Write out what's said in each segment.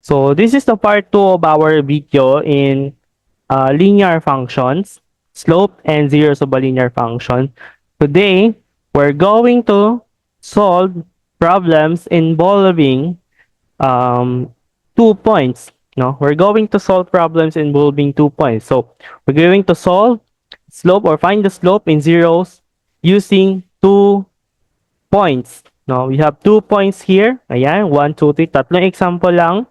So this is the part 2 of our video in linear functions, slope and zeros of a linear function. Today, we're going to solve problems involving 2 points. No, we're going to solve problems involving 2 points. So we're going to solve slope or find the slope in zeros using 2 points. No, we have 2 points here. Ayan, 1, 2, 3. Tatlong example lang.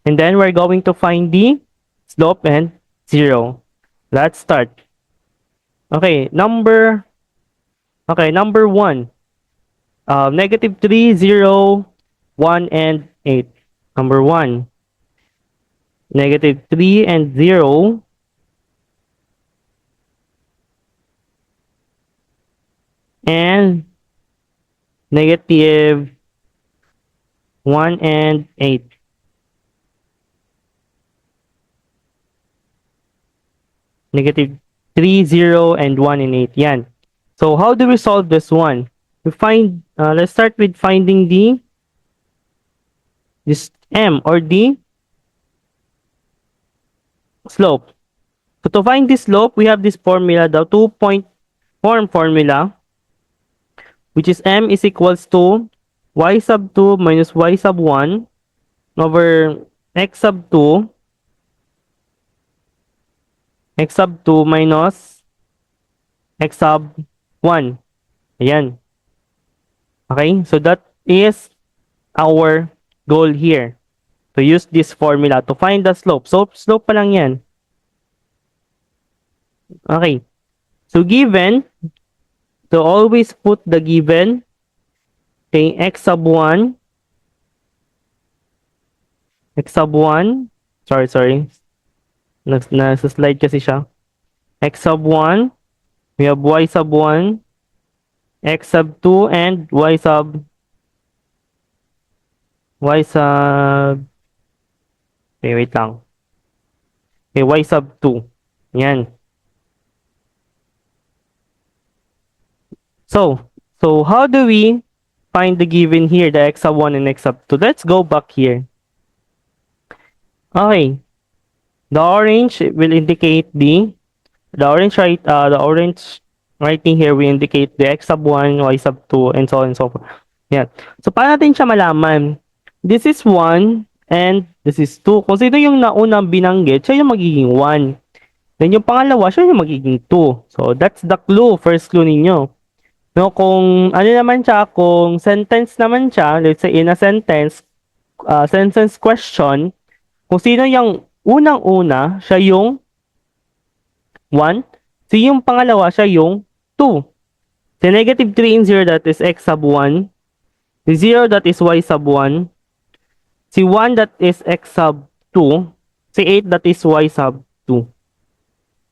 And then we're going to find the slope and zero. Let's start. Number one. Negative 3, 0, 1, and 8. Number one. Negative 3 and 0. And negative 1 and 8. Negative 3, 0, and 1 and 8. Yan. So how do we solve this one? Let's start with finding this m or the slope. So to find this slope, we have this formula, the 2-point form formula, which is m is equals to y sub 2 minus y sub 1 over x sub 2 minus x sub 1. Ayan. Okay? So that is our goal here. To use this formula to find the slope. So, slope pa lang yan. Okay. So, given. So, always put the given. Okay, x sub 1. X sub 1. Sorry. Nasa slide kasi siya. X sub 1. We have y sub 1. X sub 2 and y sub okay, wait lang. Okay, y sub 2. Yan. So how do we find the given here, the x sub 1 and x sub 2? Let's go back here. Okay. The orange will indicate the orange writing here will indicate the x sub 1, y sub 2, and so on and so forth. Yan. So, paano natin siya malaman? This is 1 and this is 2. Kung sino yung naunang binanggit, siya yung magiging 1. Then yung pangalawa, siya yung magiging 2. So, that's the clue, first clue ninyo. No, kung ano naman siya, kung sentence naman siya, let's say in a sentence question, kung sino yung unang-una, siya yung 1. So, yung pangalawa, siya yung 2. So, negative 3 in 0, that is x sub 1. Si 0, that is y sub 1. Si 1, that is x sub 2. Si 8, that is y sub 2.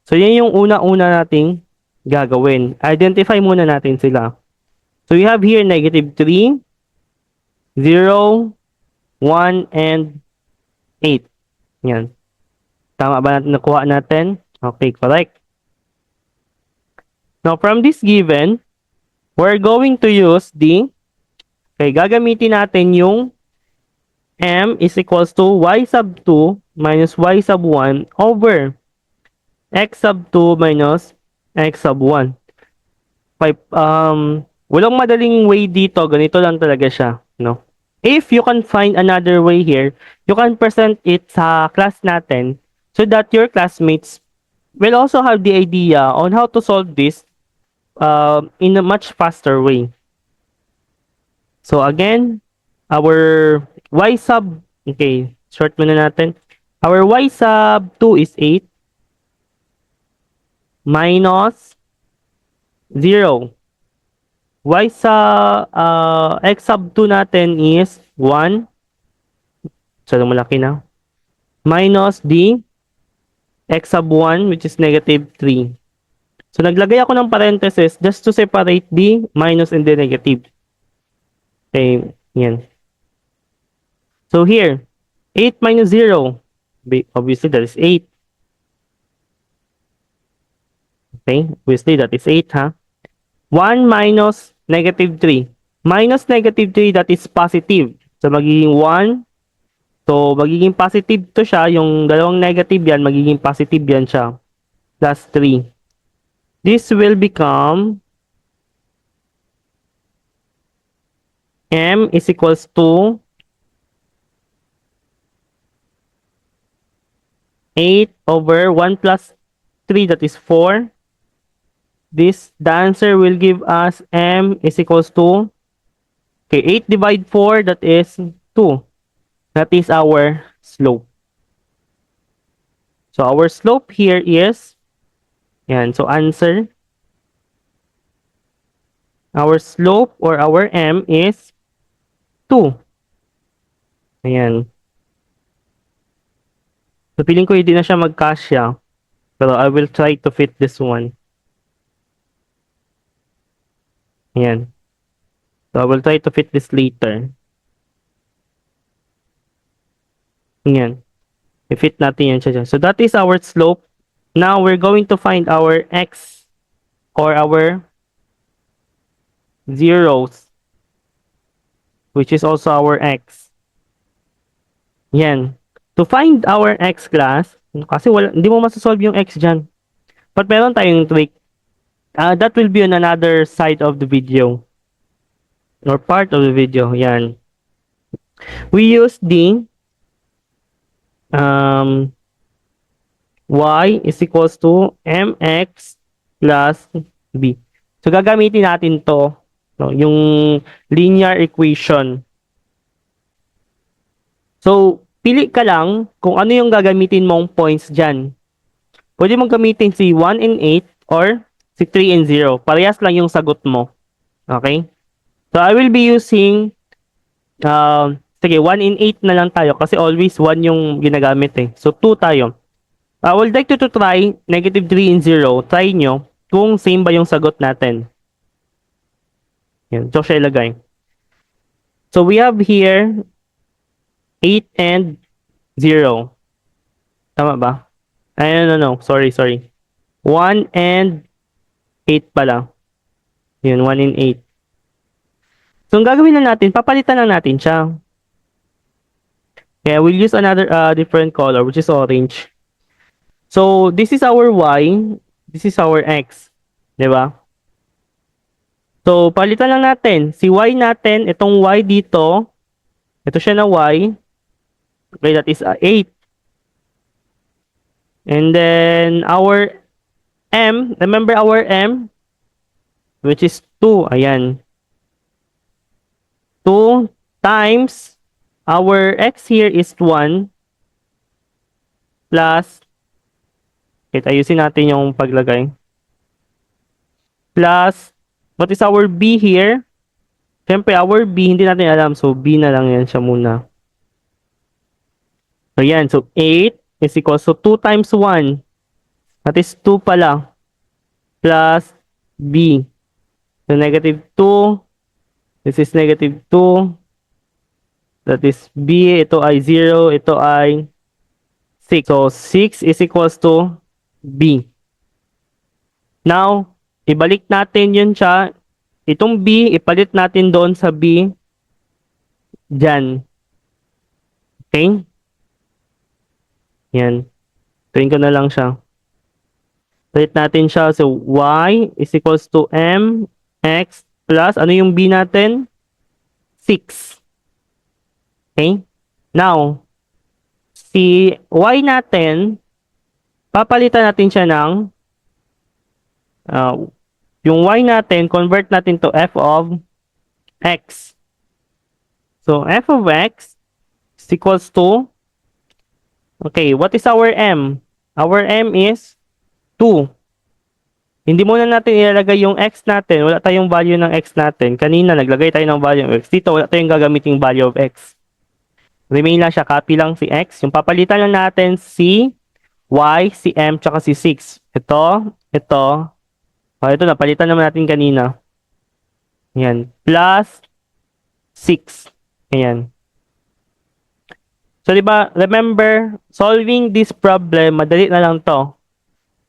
So, yan yung una-una nating gagawin. Identify muna natin sila. So, we have here negative 3, 0, 1, and 8. Yan. Tama ba natin nakuha natin? Okay, correct. Now, from this given, we're going to use gagamitin natin yung m is equals to y sub 2 minus y sub 1 over x sub 2 minus x sub 1. Walang madaling way dito. Ganito lang talaga siya. No? If you can find another way here, you can present it sa class natin so that your classmates will also have the idea on how to solve this in a much faster way. So again, our y sub, okay, short muna natin. Our y sub 2 is 8 minus 0. Y sa x sub 2 natin is 1. So, malaki na. Minus the x sub 1, which is negative 3. So, naglagay ako ng parenthesis just to separate the minus and the negative. Okay, yan. So, here, 8 minus 0. Obviously, that is 8. Okay, obviously, that is 8, ha? 1 minus negative 3. Minus negative 3, that is positive. So, magiging 1 So, magiging positive to siya. Yung dalawang negative yan, magiging positive yan siya. Plus 3. This will become m is equals to 8 over 1 plus 3, that is 4. The answer will give us m is equals to, okay, 8 divide 4, that is 2. That is our slope. So our slope here is, yan, so answer, our slope or our m is 2. Ayan. So feeling ko hindi na siya magkasya. Pero I will try to fit this one. Ayan. So I will try to fit this later. Ayan. I-fit natin yan siya. So that is our slope. Now we're going to find our x or our zeros, which is also our x. Yan. To find our x class, kasi hindi mo masasolve yung x dyan. But meron tayong trick. That will be on another side of the video. Or part of the video. Yan. We use the y is equals to mx plus b. So, gagamitin natin to, no, yung linear equation. So, pili ka lang kung ano yung gagamitin mong points dyan. Pwede mong gamitin si 1 and 8 or si 3 and 0. Parehas lang yung sagot mo. Okay? So, I will be using, sige, 1 and 8 na lang tayo kasi always 1 yung ginagamit eh. So, 2 tayo. I would like to try negative 3 and 0. Try nyo kung same ba yung sagot natin. Yan. So, siya ilagay. So, we have here 8 and 0. Tama ba? Ay, no. Sorry. 1 and 8 pala. Yun, 1 and 8. So, ang gagawin na natin, papalitan lang natin siya. Okay, we'll use another different color, which is orange. So, this is our y. This is our x. Diba? So, palitan lang natin. Si y natin, itong y dito, ito siya na y. Okay, that is 8. And then, our m, remember our m, which is 2. Ayan. 2 times, our x here is 1, plus, okay, ayusin natin yung paglagay. Plus, what is our b here? Siyempre, our b, hindi natin alam. So, b na lang yan siya muna. So, yan. So, 8 is equals to 2 times 1. That is 2 pala. Plus b. So, negative 2. This is negative 2. That is b. Ito ay 0. Ito ay 6. So, 6 is equals to b. Now, ibalik natin yun siya. Itong b, ipalit natin doon sa b. Diyan. Okay? Yan. Tuwin ko na lang siya. Palit natin siya. So, y is equals to m x plus, ano yung b natin? 6. Okay? Now, si y natin, papalitan natin siya ng, yung y natin, convert natin to f of x. So, f of x is equals to, okay, what is our m? Our m is 2. Hindi muna natin ilalagay yung x natin. Wala tayong value ng x natin. Kanina, naglagay tayo ng value of x. Dito, wala tayong gagamiting value of x. Remain lang siya. Copy lang si x. Yung papalitan lang natin si y, si m, tsaka si 6. Ito. Ito, napalitan naman natin kanina. Ayan. Plus 6. Ayan. So, diba, remember, solving this problem, madali na lang to.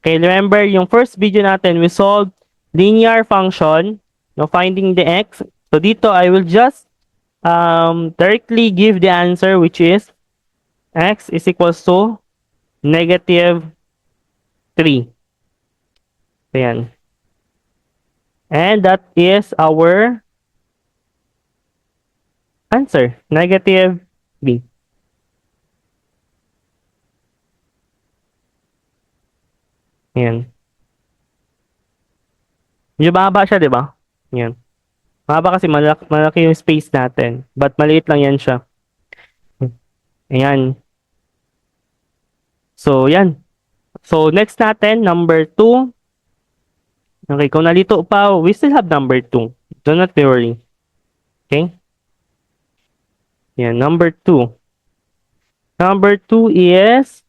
Okay, remember, yung first video natin, we solved linear function, no, finding the x. So, dito, I will just directly give the answer, which is x is equals to negative 3. Ayan. And that is our answer, negative b. Ayan. Medyo mahaba siya, di ba? Ayan. Mahaba kasi malaki yung space natin. But maliit lang yan siya. Ayan. So, yan. So, next natin, number 2. Okay, kung nalito pa, we still have number 2. Do not be worry. Okay? Yan, number 2. Number 2 is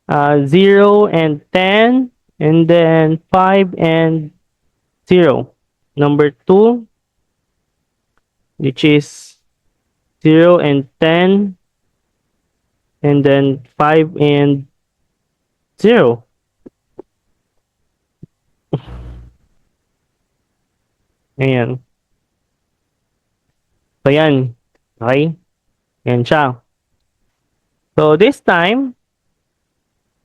0 and 10, and then 5 and 0. Number 2, which is 0 and 10, and then 5 and 0. Ayan. So, yan. Okay? Yan siya. So, this time,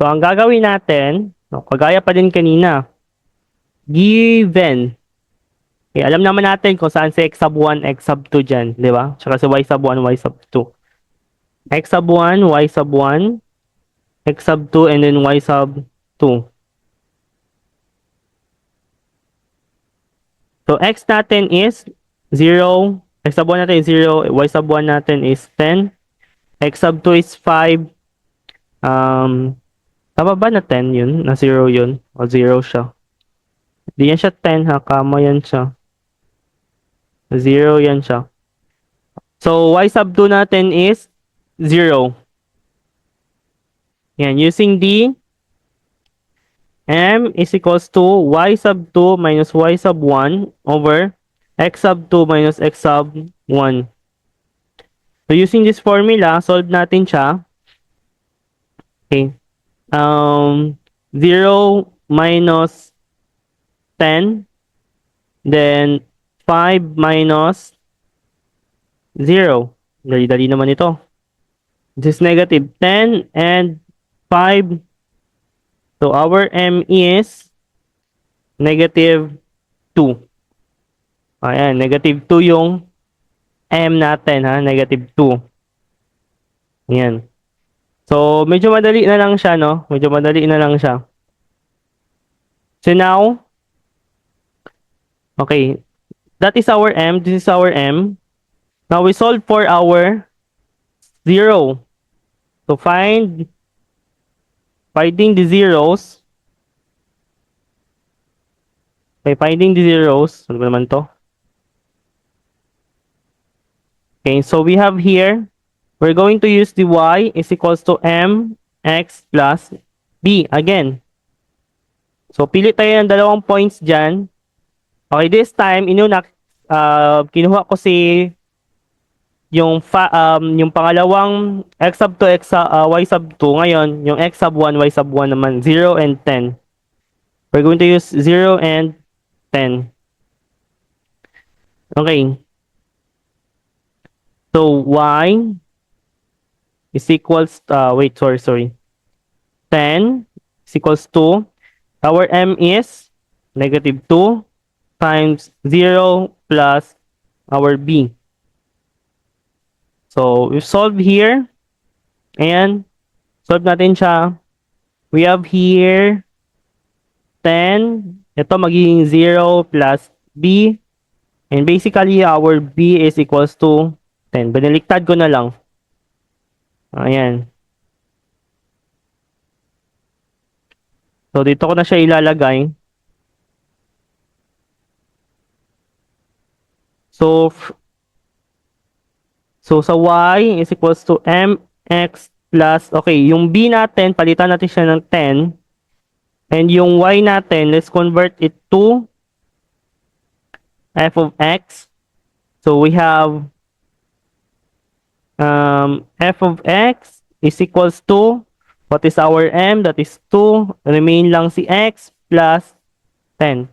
so, ang gagawin natin, no, kagaya pa din kanina, given. Okay, alam naman natin kung saan si x sub 1, x sub 2 dyan, di ba? Tsaka si y sub 1, y sub 2. X sub 1, y sub 1, x sub 2, and then y sub 2. So, x natin is 0, x sub 1 natin is 0, y sub 1 natin is 10, x sub 2 is 5, tama ba na 10 yun? Na 0 yun? O 0 siya? Di yan siya 10 ha, kama yan siya. 0 yan siya. So, y sub 2 natin is 0. Yan, using the m is equals to y sub 2 minus y sub 1 over x sub 2 minus x sub 1. So, using this formula, solve natin siya. Okay. 0 minus 10, then 5 minus 0. Dali-dali naman ito. This is negative 10 and 5. So, our m is negative 2. Ayan, negative 2 yung m natin, ha? Negative 2. Ayan. So, medyo madali na lang siya, no? Medyo madali na lang siya. So, now, okay, that is our m. This is our m. Now, we solve for our 0. So, finding the zeros. Okay, finding the zeros. Ano ba naman to? Okay, so we have here, we're going to use the y is equals to mx plus b again. So, pili tayo ng dalawang points dyan. Okay, this time, kinuha ko yung pangalawang x sub 2, y sub 2. Ngayon, yung x sub 1, y sub 1 naman, 0 and 10. We're going to use 0 and 10. Okay. So, y is equals, sorry. 10 is equals to, our m is negative 2 times 0 plus our b. So, we solve here. And, solve natin siya. We have here 10. Ito magiging 0 plus b. And basically, our b is equals to 10. Binaliktad ko na lang. Ayan. So, dito ko na siya ilalagay. So, sa y is equals to mx plus, okay, yung b natin, palitan natin siya ng 10. And yung y natin, let's convert it to f of x. So, we have f of x is equals to, what is our m? That is 2. Remain lang si x plus 10.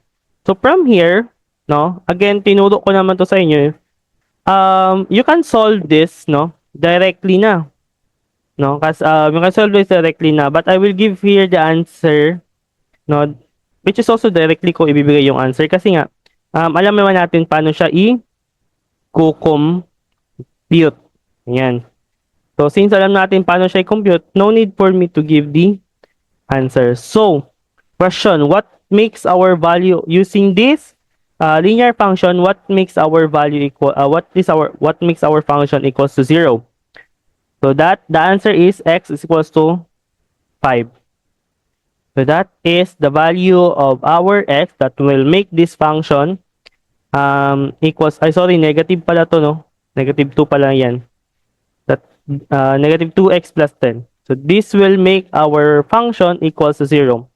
So, from here, no, again, tinuro ko naman to sa inyo. You can solve this, no, directly na. no? Kasi you can solve this directly na, but I will give here the answer, no? Which is also directly ko ibibigay yung answer kasi nga alam naman natin paano siya i-compute. Yan. So since alam natin paano siya i-compute, no need for me to give the answer. So, question, what makes our value using this linear function, what makes our value equal what makes our function equals to 0? So that the answer is x is equals to 5. So that is the value of our x that will make this function equals, sorry, negative pala to, no? Negative 2 pala yan. That negative 2x plus 10. So this will make our function equals to 0.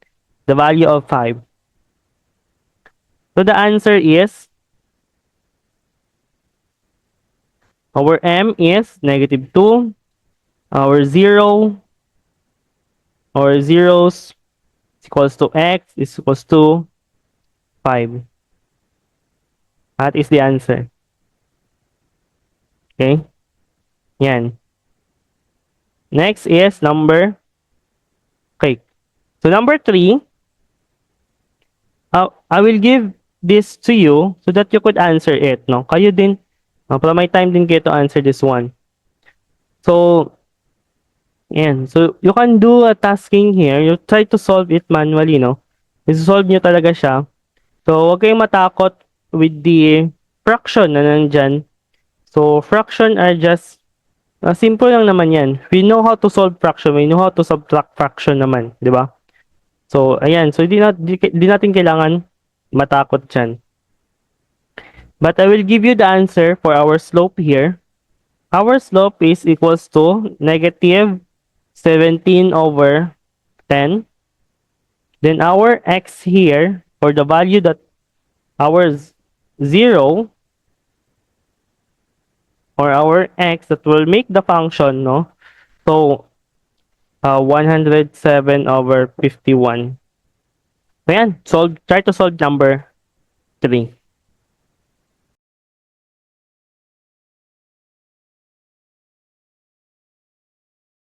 The value of 5. So the answer is, our m is negative 2. Our 0, our zeros is equals to x is equals to 5. That is the answer. Okay? Yan. Next is number, okay. So number 3, I will give this to you so that you could answer it, no? Kayo din, para may time din kayo to answer this one. So, yan. So, you can do a tasking here. You try to solve it manually, no? I-solve nyo talaga siya. So, huwag kayong matakot with the fraction na nandyan. So, fraction are just, simple lang naman yan. We know how to solve fraction. We know how to subtract fraction naman. Di ba? So, ayan. So, di natin kailangan matakot dyan. But I will give you the answer for our slope here. Our slope is equals to negative 17 over 10. Then our x here, or the value that our 0, or our x that will make the function, no? So, 107 over 51. Ayan, try to solve number 3.